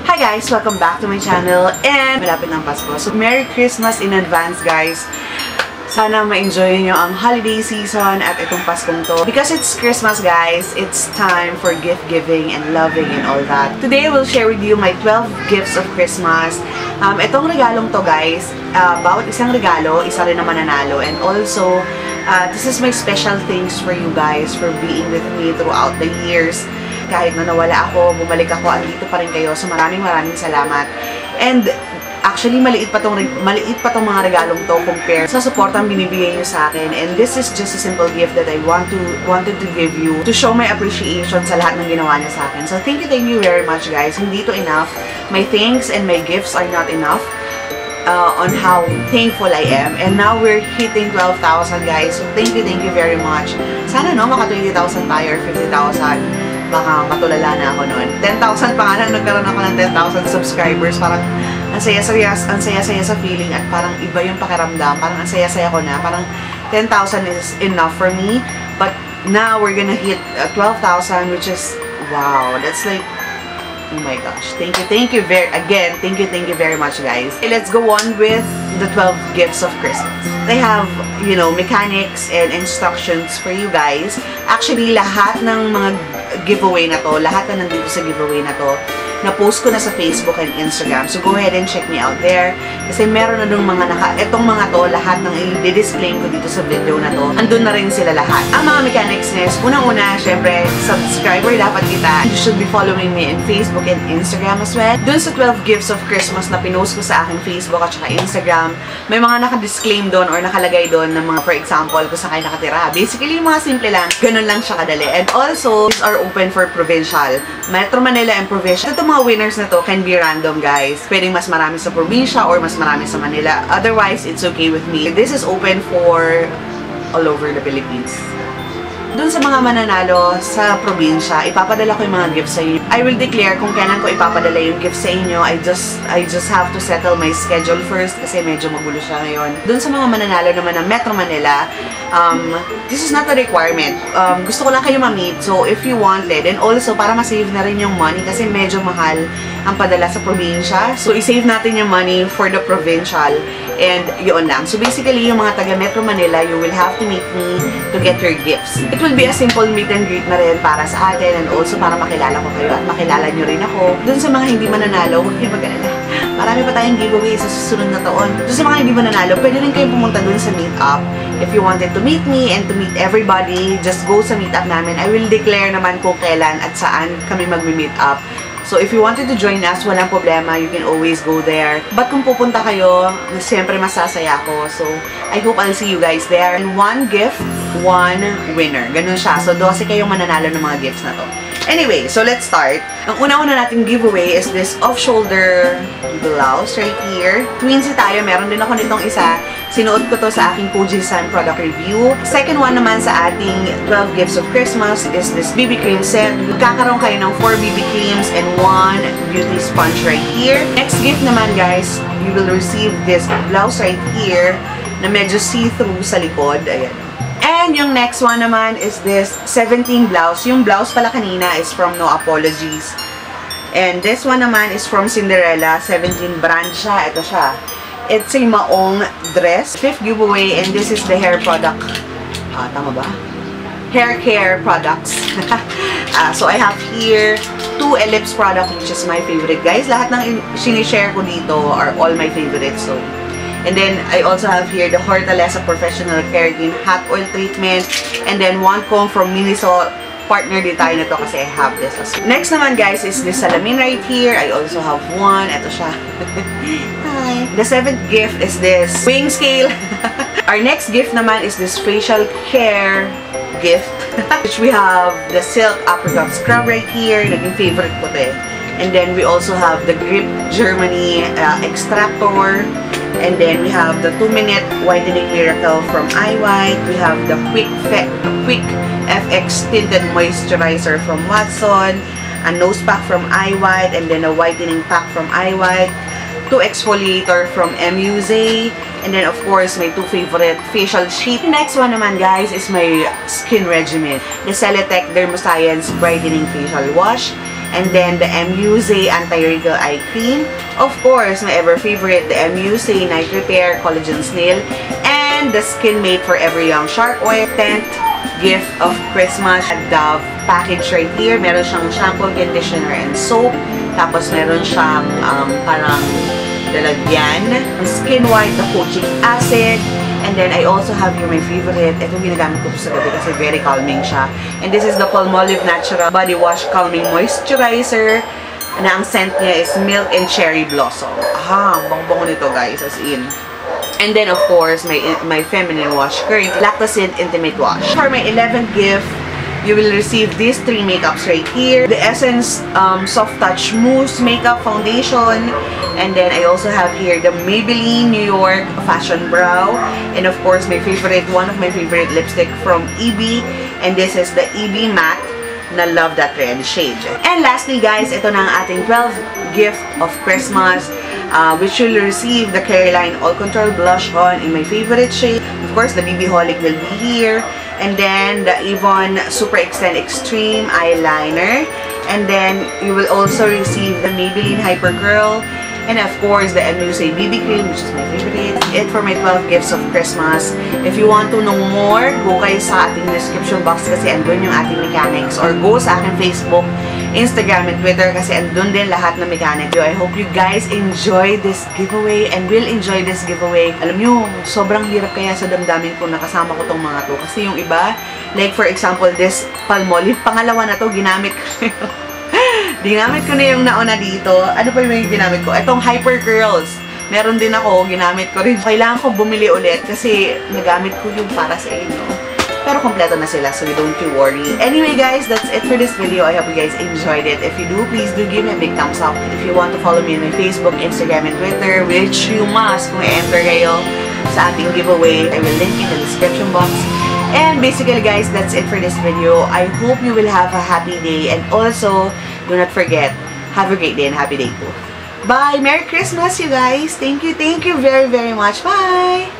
Hi guys! Welcome back to my channel and malapit ng Pasko. So, Merry Christmas in advance guys! Sana ma-enjoy nyo ang holiday season at itong Paskong to. Because it's Christmas guys, it's time for gift giving and loving and all that. Today, I will share with you my 12 gifts of Christmas. Itong regalong to guys, bawat isang regalo, isa rin na mananalo. And also, this is my special thanks for you guys for being with me throughout the years. Kahit na nawala ako, bumalik ako, andito pa rin kayo. So maraming salamat. And actually, maliit pa tong mga regalong to compare sa suportang binibigay niyo sa akin. And this is just a simple gift that I wanted to give you to show my appreciation sa lahat ng ginawa niyo sa akin. So thank you very much guys. Hindi to enough. My thanks and my gifts are not enough on how thankful I am. And now we're hitting 12,000 guys. So thank you very much. Sana no, maka 20,000 tayo or 50,000. Baka matulala na ako noon. 10,000 pa nga lang, nagkaroon ako ng 10,000 subscribers. Parang ang saya-saya sa feeling at parang iba yung pakiramdam. Parang ang saya-saya ko na. Parang 10,000 is enough for me. But now we're gonna hit 12,000, which is, wow, that's like, oh my gosh. Thank you very much guys. Okay, let's go on with the 12 gifts of Christmas. They have, you know, mechanics and instructions for you guys. Actually, lahat ng mga giveaway na to, lahat na nandito sa giveaway na to, na-post ko na sa Facebook and Instagram. So, go ahead and check me out there. Kasi meron na dong mga etong mga to, lahat ng i-disclaim ko dito sa video na to, andun na rin sila lahat. Ang mga mechanics nest, unang-una, syempre, subscriber dapat kita. You should be following me in Facebook and Instagram as well. Dun sa 12 gifts of Christmas na pinost ko sa aking Facebook at saka Instagram, may mga naka-disclaim doon or nakalagay doon ng mga, for example, kung saan kayo nakatira. Basically, yung mga simple lang, ganun lang siya kadali. And also, these are open for provincial. Metro Manila and provincial. Ito mga winners na to can be random guys. Pwedeng mas marami sa probinsya or mas marami sa Manila. Otherwise, it's okay with me. This is open for all over the Philippines. Dun sa mga mananalo sa probinsya, ipapadala ko yung mga gifts sa inyo. I will declare kung kailan ko ipapadala yung gifts sa inyo. I just have to settle my schedule first kasi medyo magulo siya ngayon. Dun sa mga mananalo naman ng Metro Manila, this is not a requirement. Gusto ko lang kayo ma-meet. So, if you wanted, and also para ma-save na rin yung money kasi medyo mahal ang padala sa probinsya. So, i-save natin yung money for the provincial. And yun lang. So, basically, yung mga taga Metro Manila, you will have to meet me to get your gifts. It will be a simple meet and greet na rin para sa atin and also para makilala ko kayo at makilala nyo rin ako. Dun sa mga hindi mananalo, huwag kayo mag-alala. Marami pa tayong giveaway sa susunod na taon. Dun sa mga hindi mananalo, pwede rin kayong pumunta dun sa meet-up. If you wanted to meet me and to meet everybody, just go sa meet-up namin. I will declare naman kung kailan at saan kami mag-meet up. So, if you wanted to join us, walang problema. You can always go there. But kung pupunta kayo, siyempre masasaya ako. So, I hope I'll see you guys there. And one gift, one winner. Ganun siya. So, 12 kayong mananalo ng mga gifts na to. Anyway, so let's start. Ang una-una nating giveaway is this off-shoulder blouse right here. Twinsy tayo. Meron din ako nitong isa. Sinuot ko to sa aking Fujisan product review. Second one naman sa ating 12 gifts of Christmas is this BB cream set. Magkakaroon kayo ng 4 BB creams and 1 beauty sponge right here. Next gift naman guys, you will receive this blouse right here na medyo see-through sa likod. Ayan. And yung next one naman is this 17 blouse. Yung blouse pala kanina is from No Apologies. And this one naman is from Cinderella. 17 brand siya. Ito siya. It's a maong dress. 5th giveaway, and this is the hair product. Tama ba? Hair care products. So I have here 2 Ellipse product, which is my favorite. Guys, lahat ng sinishare ko dito are all my favorites. So, and then I also have here the Hortaleza Professional Keratin Hot Oil Treatment. And then 1 comb from Miniso. Partner din tayo na to kasi I have this as well. Next naman guys is this salamin right here. I also have one. Ito siya. Hi. The 7th gift is this weighing scale. Our next gift naman is this facial care gift. Which we have the Silk Apricot Scrub right here. Naging favorite ko to eh. And then we also have the Grip Germany Extractor. And then we have the 2-minute whitening miracle from iWhite. We have the Quick FX tinted moisturizer from Watson, a nose pack from iWhite, and then a whitening pack from iWhite, 2 exfoliator from MUZ, and then of course my 2 favorite facial sheet. The next one naman guys is my skin regimen, the Celetec Dermoscience Brightening Facial Wash. And then the MUSE Anti-Wrinkle Eye Cream. Of course, my ever favorite, the MUSE Night Repair Collagen Snail. And the Skin Mate Forever Young Shark Oil 10th gift of Christmas. Dove package right here. Meron siyang shampoo, conditioner, and soap. Tapos meron siyang parang lalagyan. Skin White, the Kojic Acid. And then, I also have here my favorite. Ito ginagamit ko sa gabi kasi very calming siya. And this is the Palmolive Natural Body Wash Calming Moisturizer. Na ang scent niya is Milk and Cherry Blossom. Bang-bango nito guys, as in. And then, of course, my feminine wash current, Lactacid Intimate Wash. For my 11th gift, you will receive these 3 makeups right here. The Essence Soft Touch Mousse Makeup Foundation. And then, I also have here the Maybelline New York Fashion Brow. And of course, one of my favorite lipstick from EB. And this is the EB Matte na Love That Red shade. And lastly, guys, ito na ang ating 12th gift of Christmas. Which you'll receive the Careline All Control Blush on in my favorite shade. Of course, the BB Holic will be here. And then, the Avon Super Extend Extreme Eyeliner. And then, you will also receive the Maybelline Hyper Curl. And of course, the MUSE BB Cream, which is my favorite. It for my 12 gifts of Christmas. If you want to know more, go kayo sa ating description box kasi andun yung ating mechanics. Or go sa aking Facebook, Instagram, and Twitter kasi andun din lahat ng mechanic. I hope you guys enjoy this giveaway and will enjoy this giveaway. Alam nyo, sobrang hirap kaya sa damdamin ko nakasama ko tong mga to. Kasi yung iba, like for example, this Palmolive, pangalawa na to, ginamit ko Ginamit ko na yung nauna dito. Ano pa yung ginamit ko? Itong Hyper Curls. Meron din ako. Ginamit ko rin. Kailangan ko bumili ulit kasi nagamit ko yung para sa inyo. Pero kompleto na sila, so don't you worry. Anyway guys, that's it for this video. I hope you guys enjoyed it. If you do, please do give me a big thumbs up. If you want to follow me on my Facebook, Instagram, and Twitter, which you must kung i-enter kayo sa ating giveaway, I will link in the description box. And basically guys, that's it for this video. I hope you will have a happy day. And also, do not forget, have a great day and happy day too. Bye! Merry Christmas, you guys! Thank you very, very much. Bye!